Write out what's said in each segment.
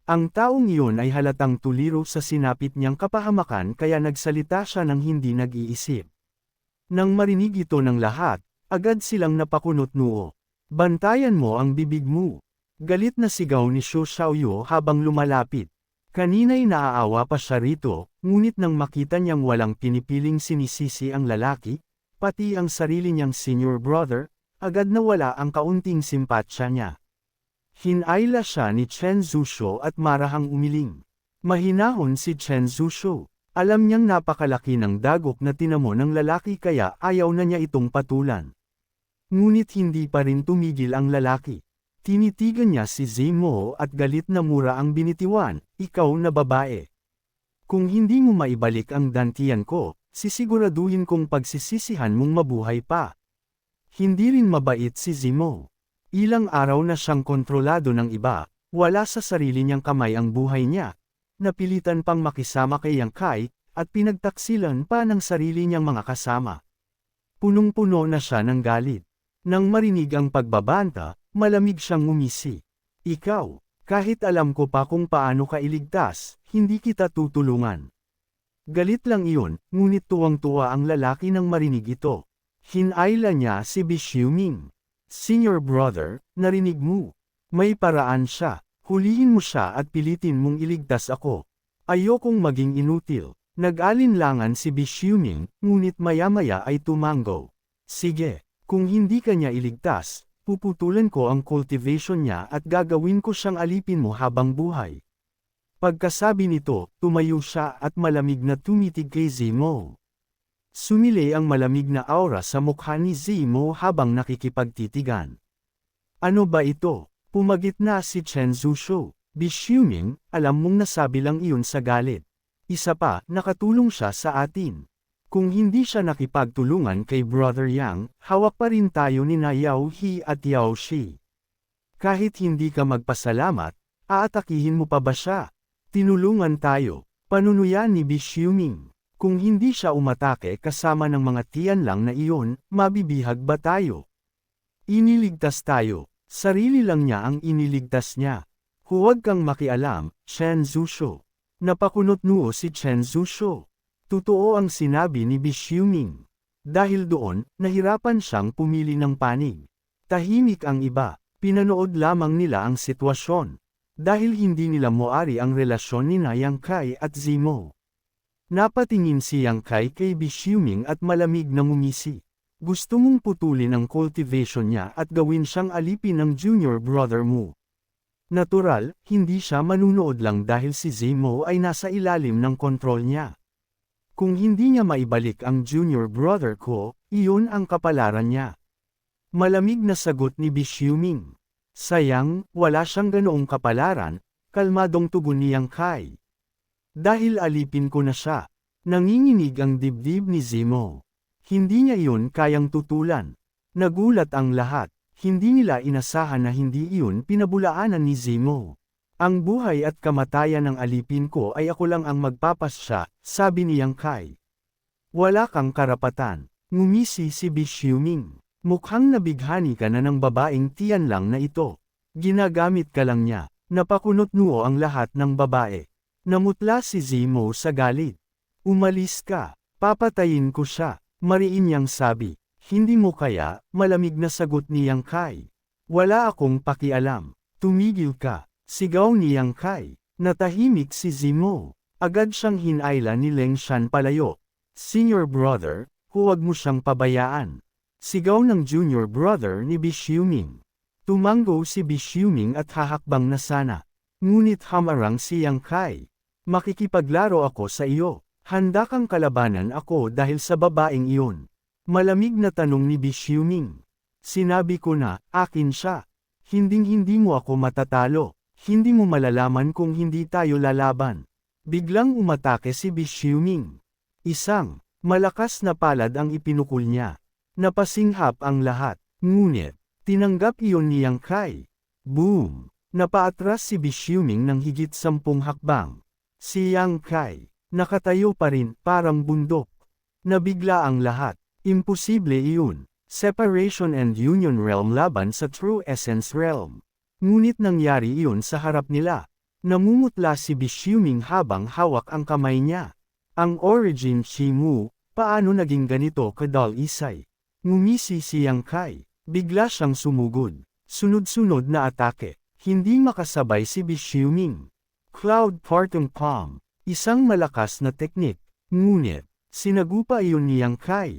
Ang taong iyon ay halatang tuliro sa sinapit niyang kapahamakan kaya nagsalita siya ng hindi nag-iisip. Nang marinig ito ng lahat, agad silang napakunot noo. Bantayan mo ang bibig mo. Galit na sigaw ni Xu Xiaoyu habang lumalapit. Kanina'y naaawa pa siya rito, ngunit nang makita niyang walang pinipiling sinisisi ang lalaki, pati ang sarili niyang senior brother, agad nawala ang kaunting simpatsya niya. Hinayla siya ni Chen Zhuxiu at marahang umiling. Mahinahon si Chen Zhuxiu. Alam niyang napakalaki ng dagok na tinamo ng lalaki kaya ayaw na niya itong patulan. Ngunit hindi pa rin tumigil ang lalaki. Tinitigan niya si Zimo at galit na mura ang binitiwan, ikaw na babae. Kung hindi mo maibalik ang dantian ko, sisiguraduhin kong pagsisisihan mong mabuhay pa. Hindi rin mabait si Zimo. Ilang araw na siyang kontrolado ng iba, wala sa sarili niyang kamay ang buhay niya. Napilitan pang makisama kay Yang Kai, at pinagtaksilan pa ng sarili niyang mga kasama. Punong-puno na siya ng galit. Nang marinig ang pagbabanta, malamig siyang ngumisi. Ikaw, kahit alam ko pa kung paano ka iligtas, hindi kita tutulungan. Galit lang iyon, ngunit tuwang-tuwa ang lalaki nang marinig ito. Hinayla niya si Bishiuming. Senior brother, narinig mo. May paraan siya. Hulihin mo siya at pilitin mong iligtas ako. Ayokong maging inutil. Nag-alinlangan si Bishiuming, ngunit maya-maya ay tumango. Sige, kung hindi ka niya iligtas, puputulan ko ang cultivation niya at gagawin ko siyang alipin mo habang buhay. Pagkasabi nito, tumayo siya at malamig na tumitig kay Zimo. Sumilay ang malamig na aura sa mukha ni Zimo habang nakikipagtitigan. Ano ba ito? Pumagit na si Chen Zhuxiu. Bishiuming, alam mong nasabi lang iyon sa galit. Isa pa, nakatulong siya sa atin. Kung hindi siya nakipagtulungan kay Brother Yang, hawak pa rin tayo ni na Yao He at Yao Shi. Kahit hindi ka magpasalamat, aatakihin mo pa ba siya? Tinulungan tayo. Panunuyan ni Bishiuming. Kung hindi siya umatake kasama ng mga tiyan lang na iyon, mabibihag ba tayo? Iniligtas tayo. Sarili lang niya ang iniligtas niya. Huwag kang makialam, Chen Zhuxiu. Napakunot noo si Chen Zhuxiu. Totoo ang sinabi ni Bishiuming. Dahil doon, nahirapan siyang pumili ng panig. Tahimik ang iba, pinanood lamang nila ang sitwasyon. Dahil hindi nila moari ang relasyon ni Yang Kai at Zimo. Napatingin si Yang Kai kay Bishiuming at malamig na ngumisi. Gusto mong putulin ang cultivation niya at gawin siyang alipin ng junior brother mo. Natural, hindi siya manunood lang dahil si Zimo ay nasa ilalim ng kontrol niya. Kung hindi niya maibalik ang junior brother ko, iyon ang kapalaran niya. Malamig na sagot ni Bishiuming. Sayang, wala siyang ganoong kapalaran, kalmadong tugon ni Yang Kai. Dahil alipin ko na siya. Nanginginig ang dibdib ni Zimo. Hindi niya iyon kayang tutulan. Nagulat ang lahat. Hindi nila inasahan na hindi iyon pinabulaanan ni Zimo. Ang buhay at kamatayan ng alipin ko ay ako lang ang magpapasya, sabi ni Yang Kai. Wala kang karapatan. Ngumisi si Bishiuming. Mukhang nabighani ka na ng babaeng tiyan lang na ito. Ginagamit ka lang niya. Napakunot noo ang lahat ng babae. Namutla si Zimo sa galit. Umalis ka, papatayin ko siya, mariin niyang sabi. Hindi mo kaya, malamig na sagot ni Yang Kai. Wala akong pakialam, tumigil ka, sigaw ni Yang Kai. Natahimik si Zimo. Agad siyang hinayla ni Leng Shan palayo. Senior brother, huwag mo siyang pabayaan. Sigaw ng junior brother ni Bishiuming. Tumango si Bishiuming at hahakbang na sana. Ngunit hamarang si Yang Kai. Makikipaglaro ako sa iyo. Handa kang kalabanan ako dahil sa babaeng iyon. Malamig na tanong ni Bishiuming. Sinabi ko na, akin siya. Hinding-hindi mo ako matatalo. Hindi mo malalaman kung hindi tayo lalaban. Biglang umatake si Bishiuming. Isang, malakas na palad ang ipinukul niya. Napasinghap ang lahat. Ngunit, tinanggap iyon ni Yang Kai. Boom! Napaatras si Bishiuming ng higit 10 hakbang. Si Yang Kai, nakatayo pa rin, parang bundok. Nabigla ang lahat. Imposible iyon. Separation and Union Realm laban sa True Essence Realm. Ngunit nangyari iyon sa harap nila. Namumutla si Bishuming habang hawak ang kamay niya. Ang origin Shimu, paano naging ganito kadal-isay? Ngumisi si Yang Kai. Bigla siyang sumugod. Sunod-sunod na atake. Hindi makasabay si Bishuming. Cloud Parting Palm. Isang malakas na teknik. Ngunit, sinagupa iyon ni Yang Kai.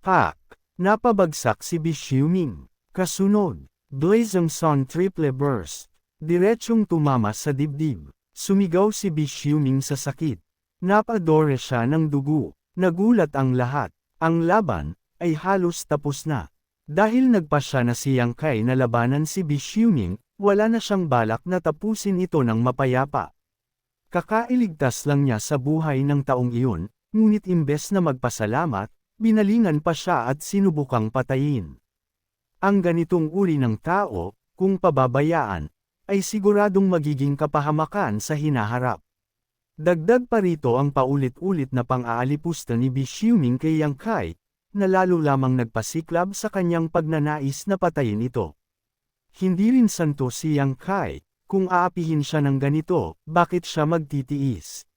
Pak! Napabagsak si Bishuming. Kasunod, Blazing Sun Triple Burst. Diretsyong tumama sa dibdib. Sumigaw si Bishuming sa sakit. Napadore siya ng dugo. Nagulat ang lahat. Ang laban ay halos tapos na. Dahil nagpasya na si Yang Kai na labanan si Bishuming, wala na siyang balak na tapusin ito ng mapayapa. Kakailigtas lang niya sa buhay ng taong iyon, ngunit imbes na magpasalamat, binalingan pa siya at sinubukang patayin. Ang ganitong uri ng tao, kung pababayaan, ay siguradong magiging kapahamakan sa hinaharap. Dagdag pa rito ang paulit-ulit na pang-aalipusta ni Bishuming kay Yang Kai, na lalo lamang nagpasiklab sa kanyang pagnanais na patayin ito. Hindi rin santo si Yang Kai, kung aapihin siya ng ganito, bakit siya magtitiis?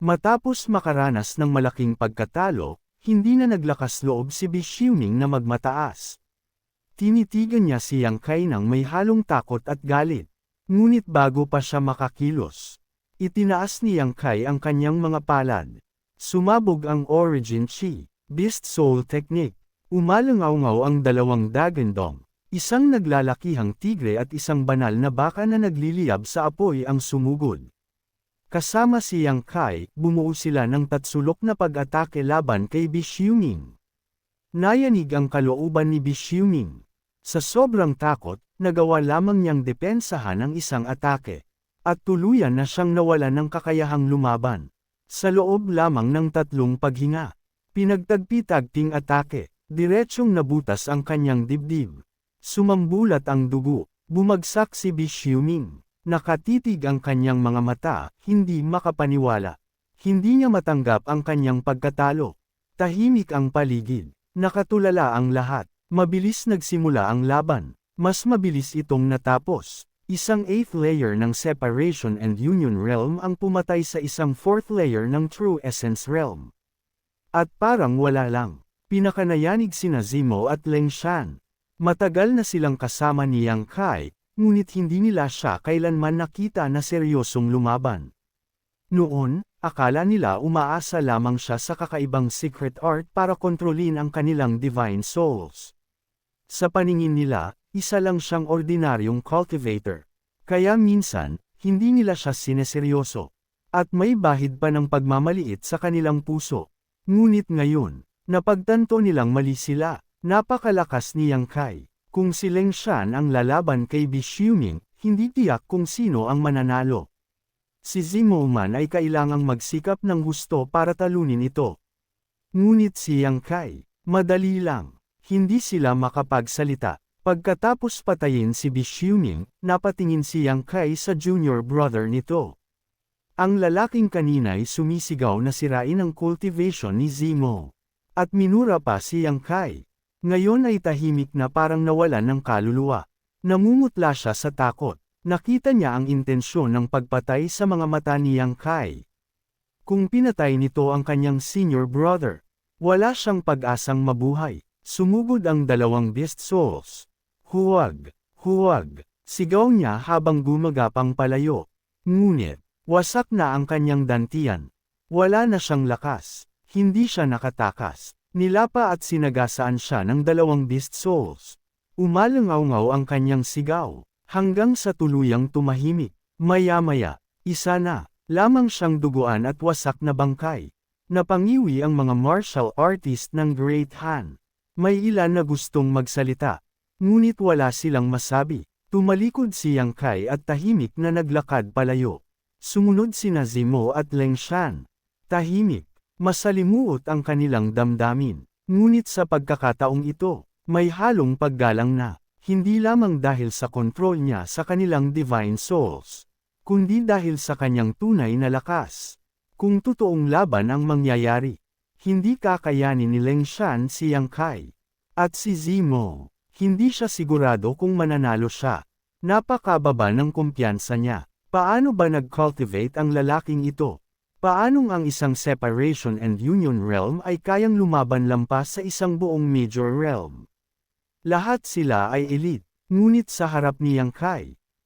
Matapos makaranas ng malaking pagkatalo, hindi na naglakas loob si Bishuming na magmataas. Tinitigan niya si Yang Kai nang may halong takot at galit. Ngunit bago pa siya makakilos, itinaas ni Yang Kai ang kanyang mga palad. Sumabog ang Origin Chi, Beast Soul Technique. Umalangaw-ngaw ang dalawang dagandong. Isang naglalakihang tigre at isang banal na baka na nagliliyab sa apoy ang sumugod. Kasama si Yang Kai, bumuo sila ng tatsulok na pag-atake laban kay Bishuming. Nayanig ang kalooban ni Bishuming. Sa sobrang takot, nagawa lamang niyang depensahan ang isang atake. At tuluyan na siyang nawalan ng kakayahang lumaban. Sa loob lamang ng 3 paghinga. Pinagtagpi-tagping atake, diretsyong nabutas ang kanyang dibdib. Sumambulat ang dugo, bumagsak si Bishuming. Nakatitig ang kanyang mga mata, hindi makapaniwala. Hindi niya matanggap ang kanyang pagkatalo. Tahimik ang paligid. Nakatulala ang lahat. Mabilis nagsimula ang laban. Mas mabilis itong natapos. Isang 8th layer ng Separation and Union Realm ang pumatay sa isang 4th layer ng True Essence Realm. At parang wala lang. Pinakanayanig sina Zemo at Leng Shan. Matagal na silang kasama ni Yang Kai, ngunit hindi nila siya kailanman nakita na seryosong lumaban. Noon, akala nila umaasa lamang siya sa kakaibang secret art para kontrolin ang kanilang divine souls. Sa paningin nila, isa lang siyang ordinaryong cultivator. Kaya minsan, hindi nila siya sineseryoso. At may bahid pa ng pagmamaliit sa kanilang puso. Ngunit ngayon, napagtanto nilang mali sila. Napakalakas ni Yang Kai. Kung si Leng Shan ang lalaban kay Bishuming, hindi tiyak kung sino ang mananalo. Si Zemo man ay kailangang magsikap ng husto para talunin ito. Ngunit si Yang Kai, madali lang. Hindi sila makapagsalita. Pagkatapos patayin si Bishuming, napatingin si Yang Kai sa junior brother nito. Ang lalaking kanina'y sumisigaw na sirain ang cultivation ni Zemo. At minura pa si Yang Kai. Ngayon ay tahimik na parang nawalan ng kaluluwa. Namumutla siya sa takot. Nakita niya ang intensyon ng pagpatay sa mga mata ni Yang Kai. Kung pinatay nito ang kanyang senior brother, wala siyang pag-asang mabuhay. Sumugod ang dalawang beast souls. Huwag! Huwag! Sigaw niya habang gumagapang palayo. Ngunit, wasak na ang kanyang dantian. Wala na siyang lakas. Hindi siya nakatakas. Nilapa at sinagasaan siya ng dalawang beast souls. Umalangaw-ngaw ang kanyang sigaw, hanggang sa tuluyang tumahimik. Maya-maya, isa na, lamang siyang duguan at wasak na bangkay. Napangiwi ang mga martial artist ng Great Han. May ilan na gustong magsalita. Ngunit wala silang masabi. Tumalikod si Yang Kai at tahimik na naglakad palayo. Sumunod sina Zemo at Leng Shan. Tahimik. Masalimuot ang kanilang damdamin. Ngunit sa pagkakataong ito, may halong paggalang na. Hindi lamang dahil sa kontrol niya sa kanilang divine souls, kundi dahil sa kanyang tunay na lakas. Kung totoong laban ang mangyayari, hindi kakayanin ni Leng Shan si Yang Kai. At si Zemo, hindi siya sigurado kung mananalo siya. Napakababa ng kumpiyansa niya. Paano ba nag-cultivate ang lalaking ito? Paanong ang isang separation and union realm ay kayang lumaban lampas sa isang buong major realm? Lahat sila ay elite, ngunit sa harap ni Yang Kai,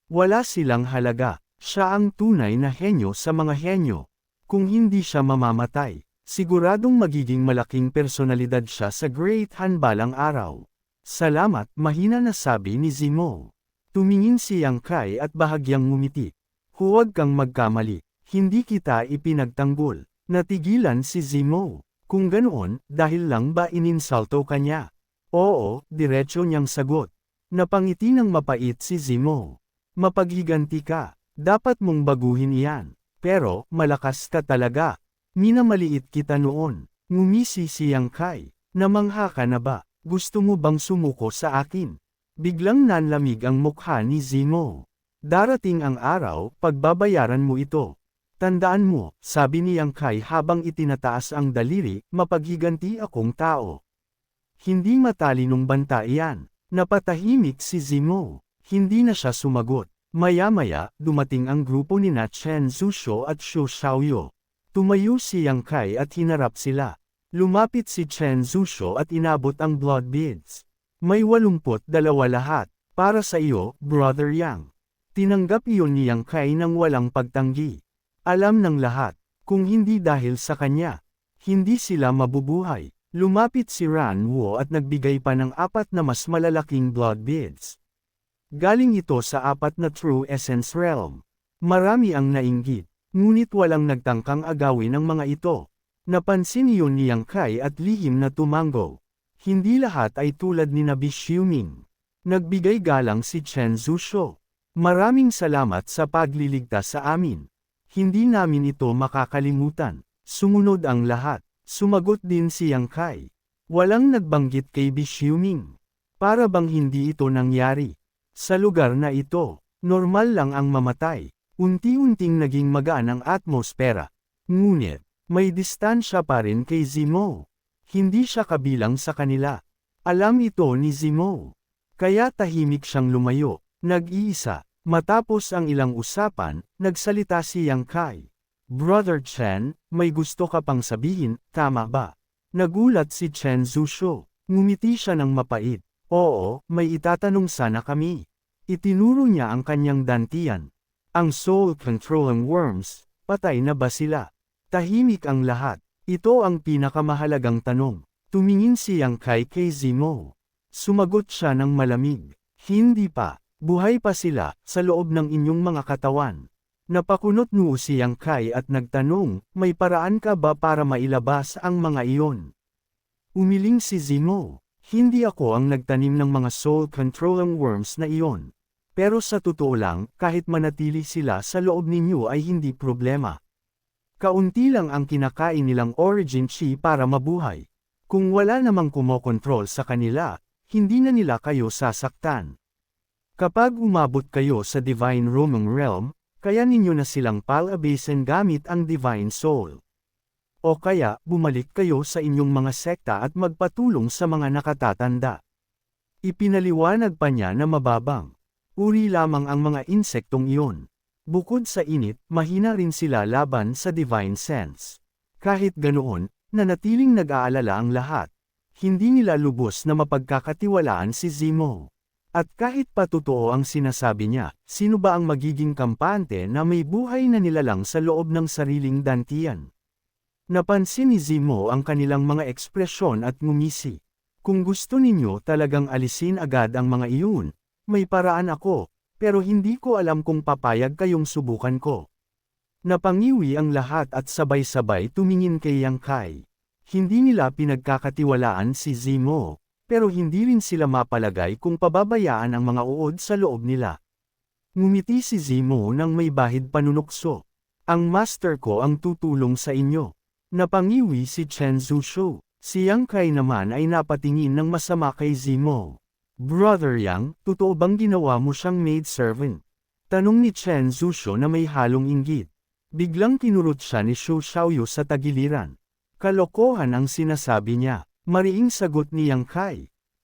wala silang halaga. Siya ang tunay na henyo sa mga henyo. Kung hindi siya mamamatay, siguradong magiging malaking personalidad siya sa Great Han balang araw. Salamat, mahina na sabi ni Zemo. Tumingin si Yang Kai at bahagyang ngumiti. Huwag kang magkamali, hindi kita ipinagtanggol. Natigilan si Zemo. Kung ganoon, dahil lang ba ininsulto ka niya? Oo, diretso niyang sagot. Napangiti ng mapait si Zemo. Mapaghiganti ka. Dapat mong baguhin iyan. Pero, malakas ka talaga. Minamaliit kita noon. Ngumisi si Yang Kai. Namangha ka na ba? Gusto mo bang sumuko sa akin? Biglang nanlamig ang mukha ni Zemo. Darating ang araw, pagbabayaran mo ito. Tandaan mo, sabi ni Yang Kai habang itinataas ang daliri, mapaghiganti akong tao. Hindi matalinong banta iyan. Napatahimik si Zemo. Hindi na siya sumagot. Maya-maya, dumating ang grupo ni Chen Zhuo at Xu Xiaoyu. Tumayo si Yang Kai at hinarap sila. Lumapit si Chen Zhuo at inabot ang blood beads. May 82 lahat. Para sa iyo, Brother Yang. Tinanggap iyon ni Yang Kai nang walang pagtanggi. Alam ng lahat, kung hindi dahil sa kanya, hindi sila mabubuhay. Lumapit si Ran Wu at nagbigay pa ng 4 na mas malalaking blood beads. Galing ito sa 4 na True Essence Realm. Marami ang nainggit, ngunit walang nagtangkang agawin ang mga ito. Napansin iyon ni Yang Kai at lihim na tumango. Hindi lahat ay tulad ni Nabi Xiuming. Nagbigay galang si Chen Zhuo. Maraming salamat sa pagliligtas sa amin. Hindi namin ito makakalimutan. Sumunod ang lahat. Sumagot din si Yang Kai. Walang nagbanggit kay Bi Xiuming. Para bang hindi ito nangyari. Sa lugar na ito, normal lang ang mamatay. Unti-unting naging magaan ang atmosfera. Ngunit, may distansya pa rin kay Zemo. Hindi siya kabilang sa kanila. Alam ito ni Zemo. Kaya tahimik siyang lumayo, nag-iisa. Matapos ang ilang usapan, nagsalita si Yang Kai. Brother Chen, may gusto ka pang sabihin, tama ba? Nagulat si Chen Zhuo. Ngumiti siya ng mapait. Oo, may itatanong sana kami. Itinuro niya ang kanyang dantian. Ang soul-controlling worms, patay na ba sila? Tahimik ang lahat. Ito ang pinakamahalagang tanong. Tumingin si Yang Kai kay Zemo. Sumagot siya ng malamig. Hindi pa. Buhay pa sila, sa loob ng inyong mga katawan. Napakunot noo si Yang Kai at nagtanong, may paraan ka ba para mailabas ang mga iyon? Umiling si Zemo. Hindi ako ang nagtanim ng mga soul-controlling worms na iyon. Pero sa totoo lang, kahit manatili sila sa loob ninyo ay hindi problema. Kaunti lang ang kinakain nilang origin chi para mabuhay. Kung wala namang kumokontrol sa kanila, hindi na nila kayo sasaktan. Kapag umabot kayo sa Divine Roaming Realm, kaya ninyo na silang palabasin gamit ang Divine Soul. O kaya, bumalik kayo sa inyong mga sekta at magpatulong sa mga nakatatanda. Ipinaliwanag pa niya na mababang. Uri lamang ang mga insektong iyon. Bukod sa init, mahina rin sila laban sa Divine Sense. Kahit ganoon, nanatiling nag-aalala ang lahat. Hindi nila lubos na mapagkakatiwalaan si Zemo. At kahit pa totoo ang sinasabi niya, sino ba ang magiging kampante na may buhay na nilalang sa loob ng sariling dantian? Napansin ni Zemo ang kanilang mga ekspresyon at ngumisi. Kung gusto ninyo talagang alisin agad ang mga iyon, may paraan ako, pero hindi ko alam kung papayag kayong subukan ko. Napangiwi ang lahat at sabay-sabay tumingin kay Yang Kai. Hindi nila pinagkakatiwalaan si Zemo, pero hindi rin sila mapalagay kung pababayaan ang mga uod sa loob nila. Ngumiti si Zemo nang may bahid panunukso. Ang master ko ang tutulong sa inyo. Napangiwi si Chen Zhuo. Si Yang Kai naman ay napatingin ng masama kay Zemo. Brother Yang, totoo bang ginawa mo siyang maidservant? Tanong ni Chen Zhuo na may halong inggit. Biglang kinurot siya ni Xu Xiaoyu sa tagiliran. Kalokohan ang sinasabi niya. Mariing sagot ni Yang Kai.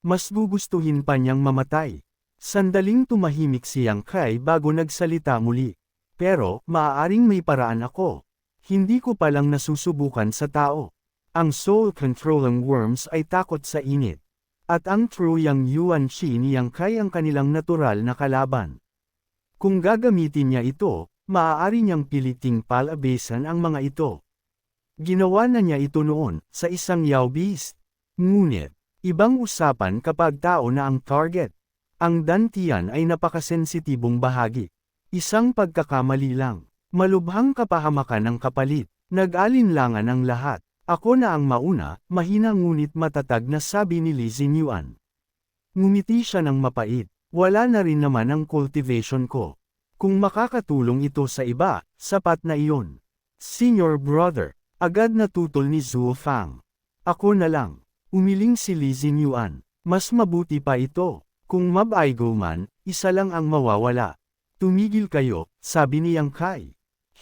Mas gugustuhin pa niyang mamatay. Sandaling tumahimik si Yang Kai bago nagsalita muli. Pero, maaaring may paraan ako. Hindi ko palang nasusubukan sa tao. Ang soul-controlling worms ay takot sa init. At ang true Yang Yuan Shi ni Yang Kai ang kanilang natural na kalaban. Kung gagamitin niya ito, maaari niyang piliting palabasan ang mga ito. Ginawa na niya ito noon, sa isang Yao Beast. Ngunit, ibang usapan kapag tao na ang target. Ang dantian ay napakasensitibong bahagi. Isang pagkakamali lang. Malubhang kapahamakan ang kapalit. Nag-alinlangan ang lahat. Ako na ang mauna, mahina ngunit matatag na sabi ni Li Zinyuan. Ngumiti siya ng mapait. Wala na rin naman ang cultivation ko. Kung makakatulong ito sa iba, sapat na iyon. Senior brother, agad natutol ni Zhuo Fang. Ako na lang. Umiling si Li Zinyuan. Mas mabuti pa ito. Kung mabaigo man, isa lang ang mawawala. Tumigil kayo, sabi ni Yang Kai.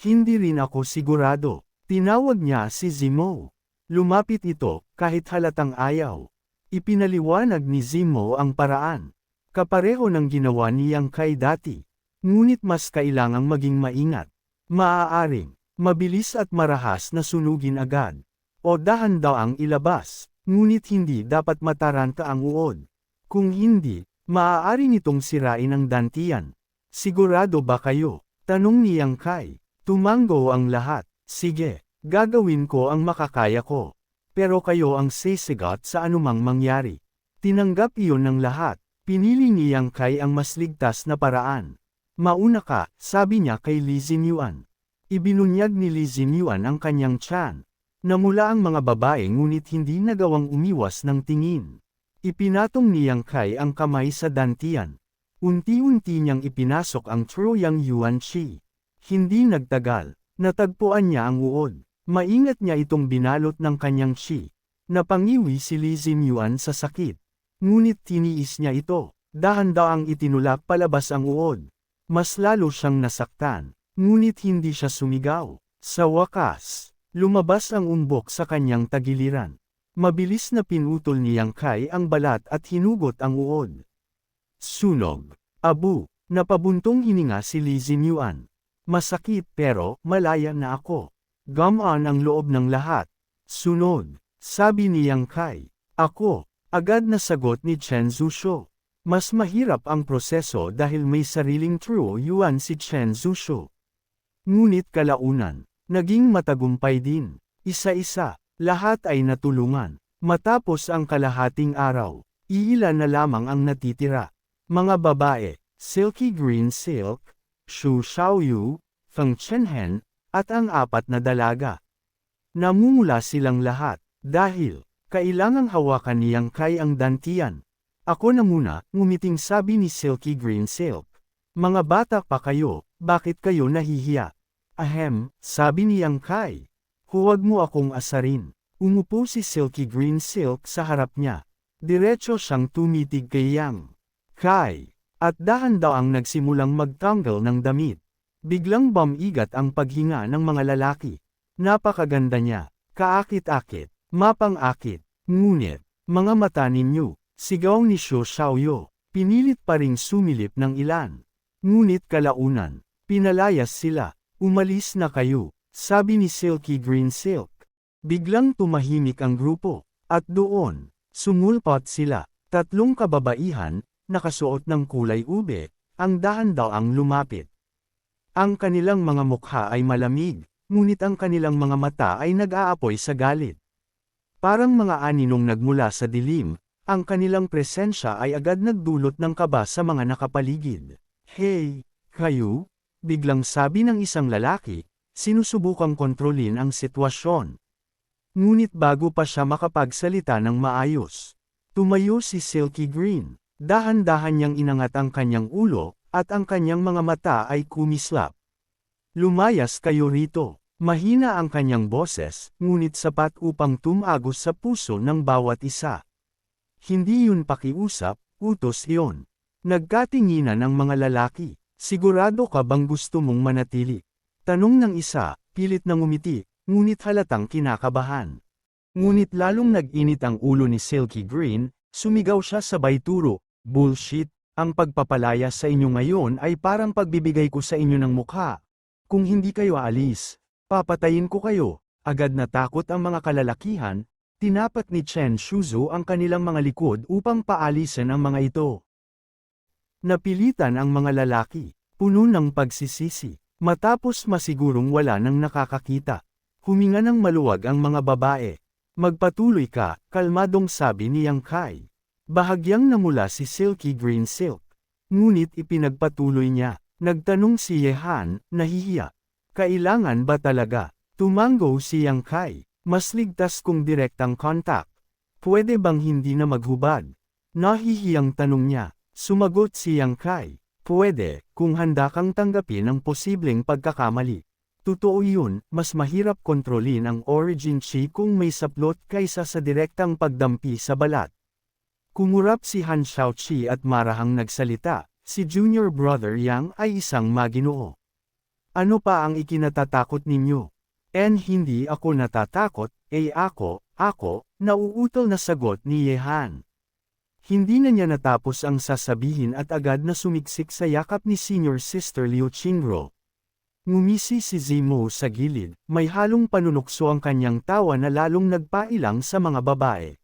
Hindi rin ako sigurado. Tinawag niya si Zimo. Lumapit ito, kahit halatang ayaw. Ipinaliwanag ni Zimo ang paraan. Kapareho ng ginawa ni Yang Kai dati. Ngunit mas kailangang maging maingat. Maaaring, mabilis at marahas na sunugin agad. O dahan-daang ilabas, ngunit hindi dapat mataranta ang uod. Kung hindi, maaari nitong sirain ang dantian. Sigurado ba kayo? Tanong ni Yang Kai. Tumango ang lahat. Sige. Gagawin ko ang makakaya ko. Pero kayo ang sisigat sa anumang mangyari. Tinanggap iyon ng lahat. Pinili ni Yang Kai ang mas ligtas na paraan. Mauna ka, sabi niya kay Li Zinyuan. Ibinunyag ni Li Zinyuan ang kanyang tiyan. Namula ang mga babae ngunit hindi nagawang umiwas ng tingin. Ipinatong ni Yang Kai ang kamay sa dantian. Unti-unti niyang ipinasok ang true Yang Yuan Shi. Hindi nagtagal. Natagpuan niya ang uod. Maingat niya itong binalot ng kanyang chi. Napangiwi si Li Zinyuan sa sakit. Ngunit tiniis niya ito. Dahan-daang itinulak palabas ang uod. Mas lalo siyang nasaktan. Ngunit hindi siya sumigaw. Sa wakas, lumabas ang umbok sa kanyang tagiliran. Mabilis na pinutol ni Yang Kai ang balat at hinugot ang uod. Sunog. Abu. Napabuntong hininga si Li Zinyuan. Masakit pero, malaya na ako. Gamaan ang loob ng lahat. Sunod, sabi ni Yang Kai. Ako, agad na sagot ni Chen Zhuo. Mas mahirap ang proseso dahil may sariling true yuan si Chen Zhuo. Ngunit kalaunan, naging matagumpay din. Isa-isa, lahat ay natulungan. Matapos ang kalahating araw, iilan na lamang ang natitira. Mga babae, Silky Green Silk, Xu Xiaoyu, Feng Chenhen, at ang 4 na dalaga. Namumula silang lahat, dahil, kailangang hawakan ni Yang Kai ang dantian. Ako na muna, ngumiting sabi ni Silky Green Silk. Mga bata pa kayo, bakit kayo nahihiya? Ahem, sabi ni Yang Kai. Huwag mo akong asarin. Umupo si Silky Green Silk sa harap niya. Diretso siyang tumitig kay Yang Kai. At dahan-daang nagsimulang magtanggal ng damit. Biglang bumigat ang paghinga ng mga lalaki. Napakaganda niya, kaakit-akit, mapang-akit, ngunit, mga mata ninyo, sigaw ni Xu Xiaoyu, pinilit pa ring sumilip ng ilan. Ngunit kalaunan, pinalayas sila, umalis na kayo, sabi ni Silky Green Silk. Biglang tumahimik ang grupo, at doon, sumulpot sila, 3 kababaihan, nakasuot ng kulay ube, ang dahan-daang lumapit. Ang kanilang mga mukha ay malamig, ngunit ang kanilang mga mata ay nag-aapoy sa galit. Parang mga aninong nagmula sa dilim, ang kanilang presensya ay agad nagdulot ng kaba sa mga nakapaligid. Hey, kayo? Biglang sabi ng isang lalaki, sinusubukang kontrolin ang sitwasyon. Ngunit bago pa siya makapagsalita ng maayos, tumayo si Silky Green. Dahan-dahan niyang inangat ang kanyang ulo, at ang kanyang mga mata ay kumislap. Lumayas kayo rito. Mahina ang kanyang boses, ngunit sapat upang tumagos sa puso ng bawat isa. Hindi yun pakiusap, utos iyon. Nagkatinginan ang mga lalaki. Sigurado ka bang gusto mong manatili? Tanong ng isa, pilit na ngumiti, ngunit halatang kinakabahan. Ngunit lalong nag-init ang ulo ni Silky Green, sumigaw siya sabay turo. Bullshit, ang pagpapalaya sa inyo ngayon ay parang pagbibigay ko sa inyo ng mukha. Kung hindi kayo aalis, papatayin ko kayo. Agad natakot ang mga kalalakihan, tinapat ni Chen Shuzu ang kanilang mga likod upang paalisin ang mga ito. Napilitan ang mga lalaki, puno ng pagsisisi. Matapos masigurong wala nang nakakakita, huminga ng maluwag ang mga babae. Magpatuloy ka, kalmadong sabi ni Yang Kai. Bahagyang namula si Silky Green Silk. Ngunit ipinagpatuloy niya. Nagtanong si Yehan, nahihiya. Kailangan ba talaga? Tumango si Yang Kai. Mas ligtas kung direktang contact. Pwede bang hindi na maghubad? Nahihiyang tanong niya. Sumagot si Yang Kai. Pwede, kung handa kang tanggapin ang posibleng pagkakamali. Totoo yun, mas mahirap kontrolin ang origin chi kung may saplot kaysa sa direktang pagdampi sa balat. Kumurap si Han Xiaoqi at marahang nagsalita, si junior brother Yang ay isang maginoo. Ano pa ang ikinatatakot ninyo? Hindi ako natatakot, ako, nauutol na sagot ni Yehan. Hindi na niya natapos ang sasabihin at agad na sumiksik sa yakap ni Senior Sister Liu Qingro. Ngumisi si Zimo sa gilid, may halong panunukso ang kanyang tawa na lalong nagpailang sa mga babae.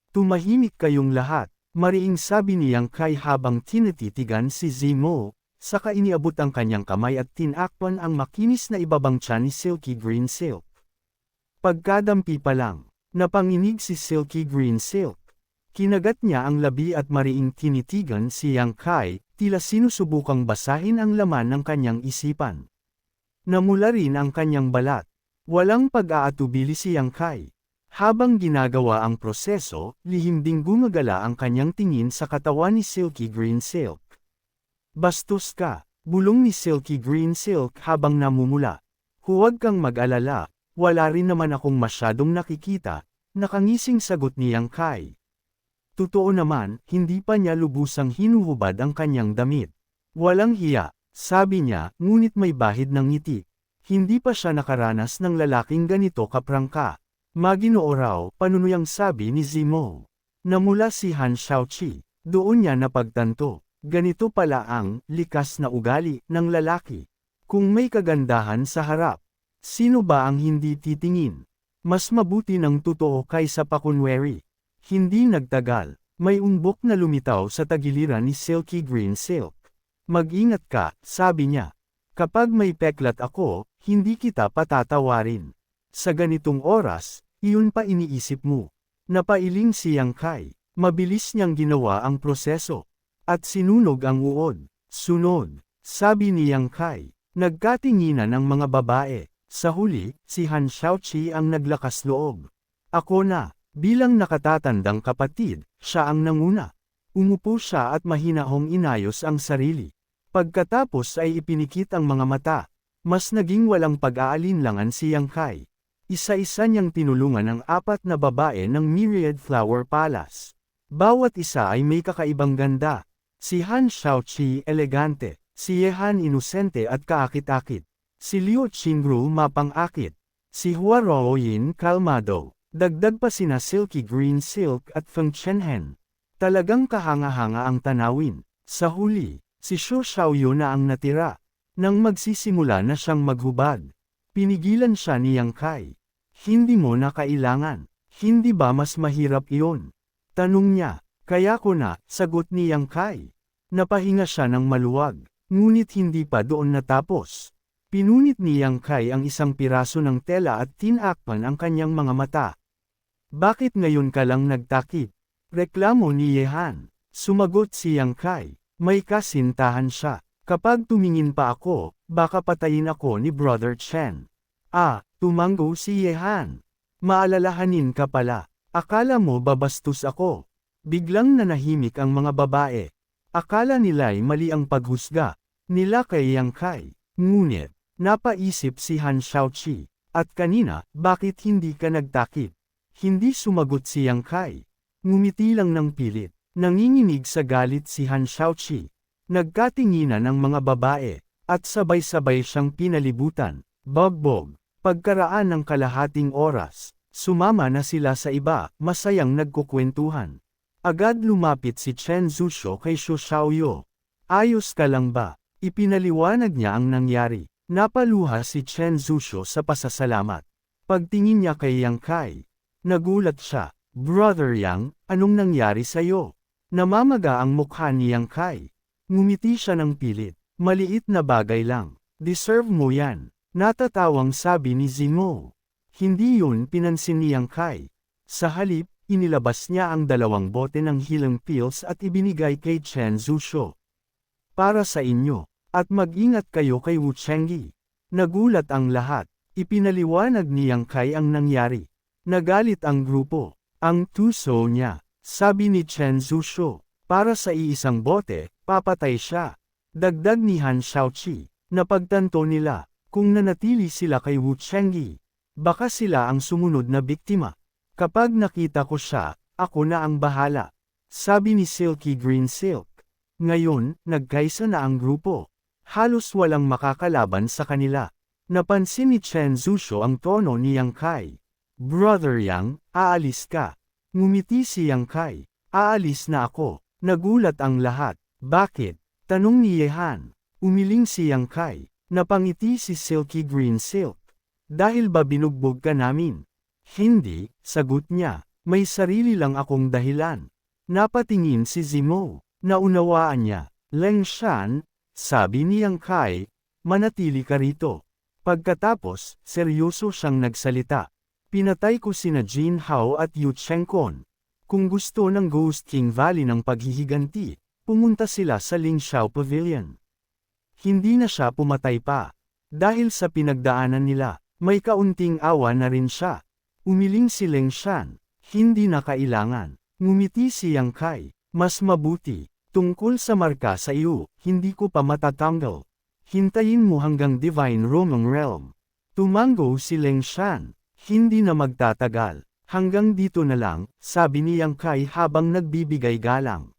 Tumahimik kayong lahat, mariing sabi ni Yang Kai habang tinititigan si Zimo, saka iniabot ang kanyang kamay at tinakpan ang makinis na ibabang tiyan ni Silky Green Silk. Pagkadampi pa lang, napanginig si Silky Green Silk. Kinagat niya ang labi at mariing tinitigan si Yang Kai, tila sinusubukang basahin ang laman ng kanyang isipan. Namula rin ang kanyang balat. Walang pag-aatubili si Yang Kai. Habang ginagawa ang proseso, lihim ding gumagala ang kanyang tingin sa katawan ni Silky Green Silk. Bastos ka, bulong ni Silky Green Silk habang namumula. Huwag kang mag-alala, wala rin naman akong masyadong nakikita, nakangising sagot ni Yang Kai. Totoo naman, hindi pa niya lubusang hinuhubad ang kanyang damit. Walang hiya, sabi niya, ngunit may bahid ng ngiti. Hindi pa siya nakaranas ng lalaking ganito kaprangka. Maginoo raw, panunuyang sabi ni Zimo. Namula si Han Xiaoqi, doon niya napagtanto. Ganito pala ang likas na ugali ng lalaki. Kung may kagandahan sa harap, sino ba ang hindi titingin? Mas mabuti ng totoo kaysa pakunwari. Hindi nagtagal, may umbok na lumitaw sa tagiliran ni Silky Green Silk. Mag-ingat ka, sabi niya. Kapag may peklat ako, hindi kita patatawarin. Sa ganitong oras, iyon pa iniisip mo. Napailing si Yang Kai. Mabilis niyang ginawa ang proseso. At sinunog ang uod. Sunod, sabi ni Yang Kai. Nagkatinginan ang mga babae. Sa huli, si Han Xiaoqi ang naglakas loob. Ako na. Bilang nakatatandang kapatid, siya ang nanguna. Umupo siya at mahinahong inayos ang sarili. Pagkatapos ay ipinikit ang mga mata. Mas naging walang pag-aalinlangan si Yang Kai. Isa-isa niyang tinulungan ang 4 na babae ng Myriad Flower Palace. Bawat isa ay may kakaibang ganda. Si Han Xiaoqi elegante, si Yehan inosente at kaakit-akit. Si Liu Qingru mapang-akit. Si Hua Ruoyin kalmado. Dagdag pa sina Silky Green Silk at Feng Chenhen. Talagang kahanga-hanga ang tanawin. Sa huli, si Xu Xiaoyu na ang natira. Nang magsisimula na siyang maghubad, pinigilan siya ni Yang Kai. Hindi mo na kailangan. Hindi ba mas mahirap iyon? Tanong niya. Kaya ko na, sagot ni Yang Kai. Napahinga siya ng maluwag. Ngunit hindi pa doon natapos. Pinunit ni Yang Kai ang isang piraso ng tela at tinakpan ang kanyang mga mata. Bakit ngayon ka lang nagtakip? Reklamo ni Yehan. Sumagot si Yang Kai. May kasintahan siya. Kapag tumingin pa ako, baka patayin ako ni Brother Chen. Tumango si Yehan. Maalalahanin ka pala. Akala mo babastos ako. Biglang nanahimik ang mga babae. Akala nila'y mali ang paghusga nila kay Yang Kai. Ngunit, napaisip si Han Xiaoqi. At kanina, bakit hindi ka nagtakip? Hindi sumagot si Yang Kai. Ngumiti lang ng pilit. Nanginginig sa galit si Han Xiaoqi. Nagkatinginan ang mga babae, at sabay-sabay siyang pinalibutan. Bogbog. Pagkaraan ng kalahating oras, sumama na sila sa iba, masayang nagkukwentuhan. Agad lumapit si Chen Zhuxiu kay Xu Xiaoyu. Ayos ka lang ba? Ipinaliwanag niya ang nangyari. Napaluha si Chen Zhuxiu sa pasasalamat. Pagtingin niya kay Yang Kai, nagulat siya. Brother Yang, anong nangyari sa'yo? Namamaga ang mukha ni Yang Kai. Ngumiti siya ng pilit. Maliit na bagay lang. Deserve mo yan. Natatawang sabi ni Zimo. Hindi yun pinansin ni Yang Kai. Sa halip, inilabas niya ang 2 bote ng healing pills at ibinigay kay Chen Zhuxiu. Para sa inyo. At mag-ingat kayo kay Wu Chengyi. Nagulat ang lahat. Ipinaliwanag ni Yang Kai ang nangyari. Nagalit ang grupo. Ang tuso niya. Sabi ni Chen Zhuxiu. Para sa iisang bote, papatay siya. Dagdag ni Han Shaoqi. Napagtanto nila. Kung nanatili sila kay Wu Chengyi, baka sila ang sumunod na biktima. Kapag nakita ko siya, ako na ang bahala. Sabi ni Silky Green Silk. Ngayon, nagkaisa na ang grupo. Halos walang makakalaban sa kanila. Napansin ni Chen Zhuxiu ang tono ni Yang Kai. Brother Yang, aalis ka. Ngumiti si Yang Kai. Aalis na ako. Nagulat ang lahat. Bakit? Tanong ni Yehan. Umiling si Yang Kai. Napangiti si Silky Green Silk. Dahil ba binugbog ka namin? Hindi, sagot niya. May sarili lang akong dahilan. Napatingin si Zimo. Naunawaan niya. Leng Shan, sabi ni Yang Kai, manatili ka rito. Pagkatapos, seryoso siyang nagsalita. Pinatay ko sina Jin Hao at Yu Chenkon. Kung gusto ng Ghost King Valley ng paghihiganti, pumunta sila sa Lingxiao Pavilion. Hindi na siya pumatay pa. Dahil sa pinagdaanan nila, may kaunting awa na rin siya. Umiling si Leng Shan. Hindi na kailangan. Ngumiti si Yang Kai. Mas mabuti. Tungkol sa marka sa iyo, hindi ko pa matatanggal. Hintayin mo hanggang Divine Romang Realm. Tumango si Leng Shan. Hindi na magtatagal. Hanggang dito na lang, sabi ni Yang Kai habang nagbibigay galang.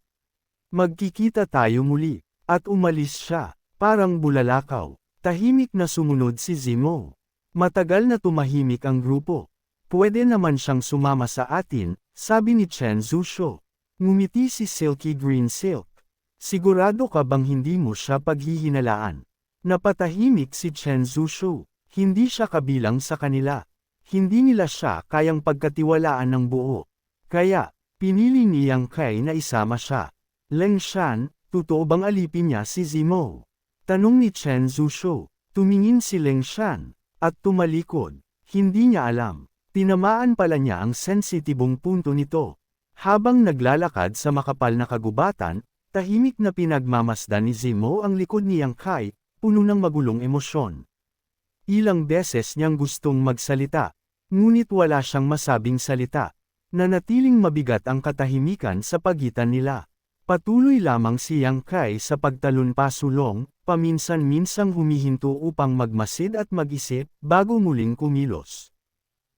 Magkikita tayo muli. At umalis siya. Parang bulalakaw. Tahimik na sumunod si Zimo. Matagal na tumahimik ang grupo. Pwede naman siyang sumama sa atin, sabi ni Chen Zhuxiu. Ngumiti si Silky Green Silk. Sigurado ka bang hindi mo siya paghihinalaan? Napatahimik si Chen Zhuxiu. Hindi siya kabilang sa kanila. Hindi nila siya kayang pagkatiwalaan ng buo. Kaya, pinili ni Yang Kai na isama siya. Leng Shan, totoo bang alipin niya si Zimo? Tanong ni Chen Zhuxiu. Tumingin si Leng Shan, at tumalikod. Hindi niya alam. Tinamaan pala niya ang sensitibong punto nito. Habang naglalakad sa makapal na kagubatan, tahimik na pinagmamasdan ni Zimo ang likod ni Yang Kai, puno ng magulong emosyon. Ilang beses niyang gustong magsalita, ngunit wala siyang masabing salita. Nanatiling mabigat ang katahimikan sa pagitan nila. Patuloy lamang si Yang Kai sa pagtalon-pasulong, paminsan-minsang humihinto upang magmasid at mag-isip bago muling kumilos.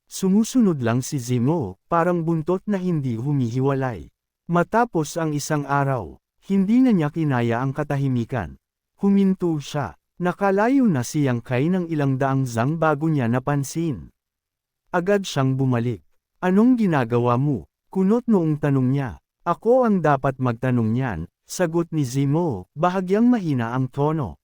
Sumusunod lang si Zimo, parang buntot na hindi humihiwalay. Matapos ang isang araw, hindi na niya kinaya ang katahimikan. Huminto siya. Nakalayo na si Yang Kai ng ilang daang zang bago niya napansin. Agad siyang bumalik. Anong ginagawa mo? Kunot noong tanong niya. Ako ang dapat magtanong niyan, sagot ni Zimo, bahagyang mahina ang tono.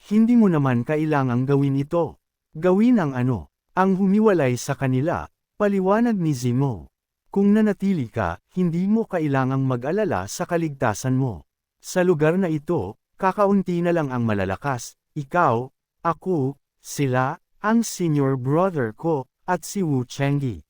Hindi mo naman kailangang gawin ito. Gawin ang ano? Ang humiwalay sa kanila, paliwanag ni Zimo. Kung nanatili ka, hindi mo kailangang mag-alala sa kaligtasan mo. Sa lugar na ito, kakaunti na lang ang malalakas, ikaw, ako, sila, ang senior brother ko, at si Wu Chengyi.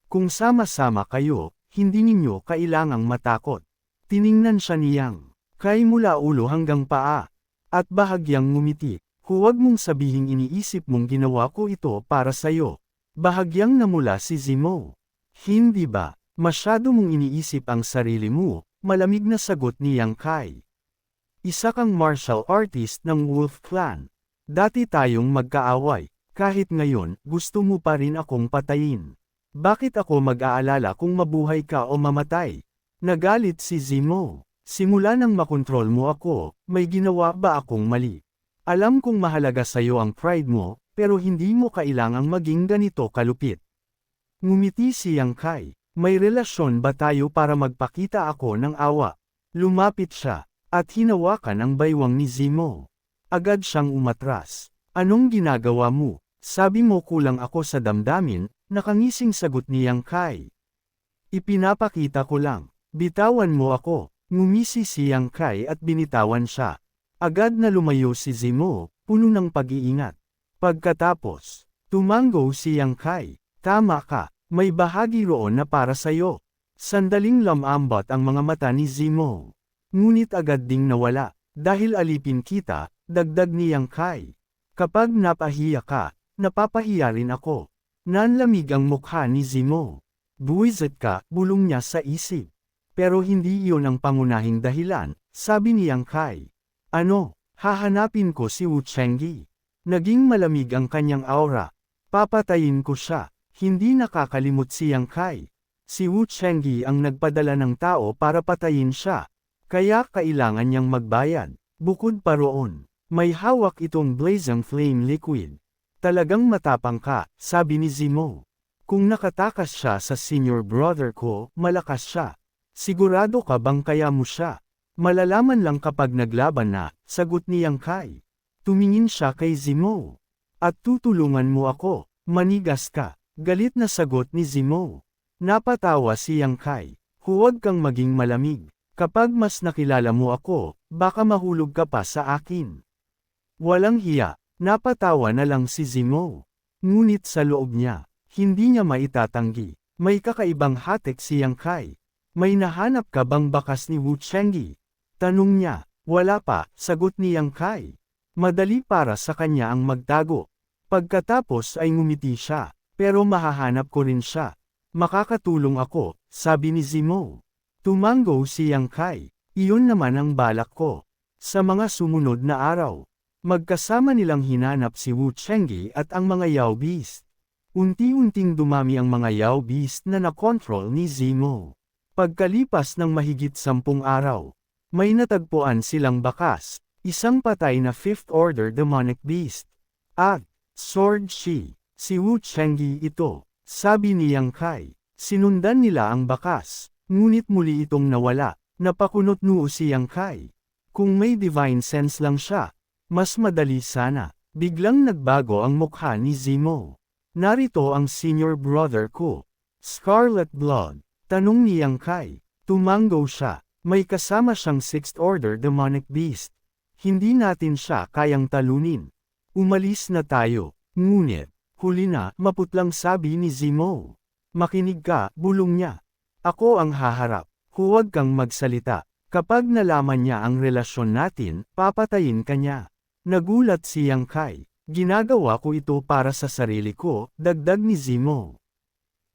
Kung sama-sama kayo, hindi ninyo kailangang matakot. Tiningnan siya ni Yang Kai mula ulo hanggang paa, at bahagyang ngumiti. Huwag mong sabihing iniisip mong ginawa ko ito para sa'yo. Bahagyang namula si Zimo. Hindi ba, masyado mong iniisip ang sarili mo, malamig na sagot ni Yang Kai. Isa kang martial artist ng Wolf Clan. Dati tayong magkaaway, kahit ngayon, gusto mo pa rin akong patayin. Bakit ako mag-aalala kung mabuhay ka o mamatay? Nagalit si Zimo. Simula nang makontrol mo ako, may ginawa ba akong mali? Alam kong mahalaga sa'yo ang pride mo, pero hindi mo kailangang maging ganito kalupit. Ngumiti si Yang Kai. May relasyon ba tayo para magpakita ako ng awa? Lumapit siya, at hinawakan ang baywang ni Zimo. Agad siyang umatras. Anong ginagawa mo? Sabi mo kulang ako sa damdamin, nakangising sagot ni Yang Kai. Ipinapakita ko lang. Bitawan mo ako. Ngumisi si Yang Kai at binitawan siya. Agad na lumayo si Zemo, puno ng pag-iingat. Pagkatapos, tumango si Yang Kai. Tama ka, may bahagi roon na para sayo. Sandaling lamambot ang mga mata ni Zemo. Ngunit agad ding nawala, dahil alipin kita, dagdag ni Yang Kai. Kapag napahiya ka, napapahiya rin ako. Nanlamig ang mukha ni Zemo. Buwisit ka, bulong niya sa isip. Pero hindi iyon ang pangunahing dahilan, sabi ni Yang Kai. Ano, hahanapin ko si Wu Chenggi. Naging malamig ang kanyang aura. Papatayin ko siya. Hindi nakakalimot si Yang Kai. Si Wu Chenggi ang nagpadala ng tao para patayin siya. Kaya kailangan niyang magbayad. Bukod pa roon, may hawak itong blazing flame liquid. Talagang matapang ka, sabi ni Zemo. Kung nakatakas siya sa senior brother ko, malakas siya. Sigurado ka bang kaya mo siya? Malalaman lang kapag naglaban na, sagot ni Yang Kai. Tumingin siya kay Zemo. At tutulungan mo ako, manigas ka. Galit na sagot ni Zemo. Napatawa si Yang Kai. Huwag kang maging malamig. Kapag mas nakilala mo ako, baka mahulog ka pa sa akin. Walang hiya, napatawa na lang si Zemo. Ngunit sa loob niya, hindi niya maitatanggi. May kakaibang hatek si Yang Kai. May nahanap ka bang bakas ni Wu Chenggi? Tanong niya. Wala pa, sagot ni Yang Kai. Madali para sa kanya ang magtago. Pagkatapos ay ngumiti siya, pero mahahanap ko rin siya. Makakatulong ako, sabi ni Zemo. Tumango si Yang Kai. Iyon naman ang balak ko. Sa mga sumunod na araw, magkasama nilang hinanap si Wu Chenggi at ang mga Yao Beast. Unti-unting dumami ang mga Yao Beast na nakontrol ni Zemo. Pagkalipas ng mahigit 10 araw, may natagpuan silang bakas, isang patay na 5th Order Demonic Beast. At, Sword Shi, si Wu Chenggi ito, sabi ni Yang Kai. Sinundan nila ang bakas. Ngunit muli itong nawala, napakunot noo si Yang Kai. Kung may divine sense lang siya, mas madali sana. Biglang nagbago ang mukha ni Zemo. Narito ang senior brother ko. Scarlet Blood. Tanong ni Yang Kai. Tumango siya. May kasama siyang 6th Order Demonic Beast. Hindi natin siya kayang talunin. Umalis na tayo. Ngunit, huli na, maputlang sabi ni Zemo. Makinig ka, bulong niya. Ako ang haharap. Huwag kang magsalita. Kapag nalaman niya ang relasyon natin, papatayin ka niya. Nagulat si Yang Kai. Ginagawa ko ito para sa sarili ko, dagdag ni Zemo.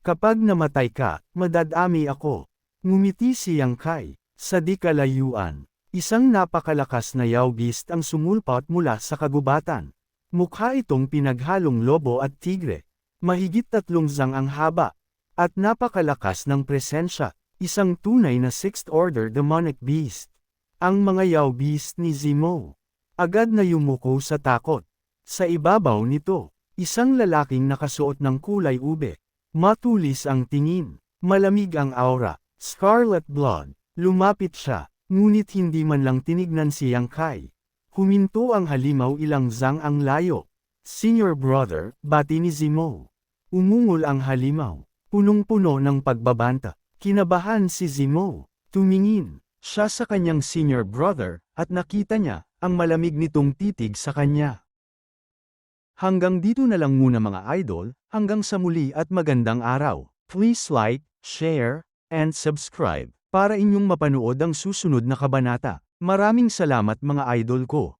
Kapag namatay ka, madadami ako. Ngumiti si Yang Kai. Sa di kalayuan, isang napakalakas na Yao Beast ang sumulpot mula sa kagubatan. Mukha itong pinaghalong lobo at tigre. Mahigit 3 zang ang haba. At napakalakas ng presensya, isang tunay na 6th Order Demonic Beast. Ang mga Yao Beast ni Zemo. Agad na yumuko sa takot. Sa ibabaw nito, isang lalaking nakasuot ng kulay ube. Matulis ang tingin, malamig ang aura, Scarlet Blood. Lumapit siya, ngunit hindi man lang tinignan si Yang Kai. Huminto ang halimaw ilang zang ang layo. Senior brother, bati ni Zemo. Umungol ang halimaw. Punong-puno ng pagbabanta. Kinabahan si Zemo. Tumingin siya sa kanyang senior brother, at nakita niya, ang malamig nitong titig sa kanya. Hanggang dito na lang muna mga idol, hanggang sa muli at magandang araw. Please like, share, and subscribe, para inyong mapanood ang susunod na kabanata. Maraming salamat mga idol ko.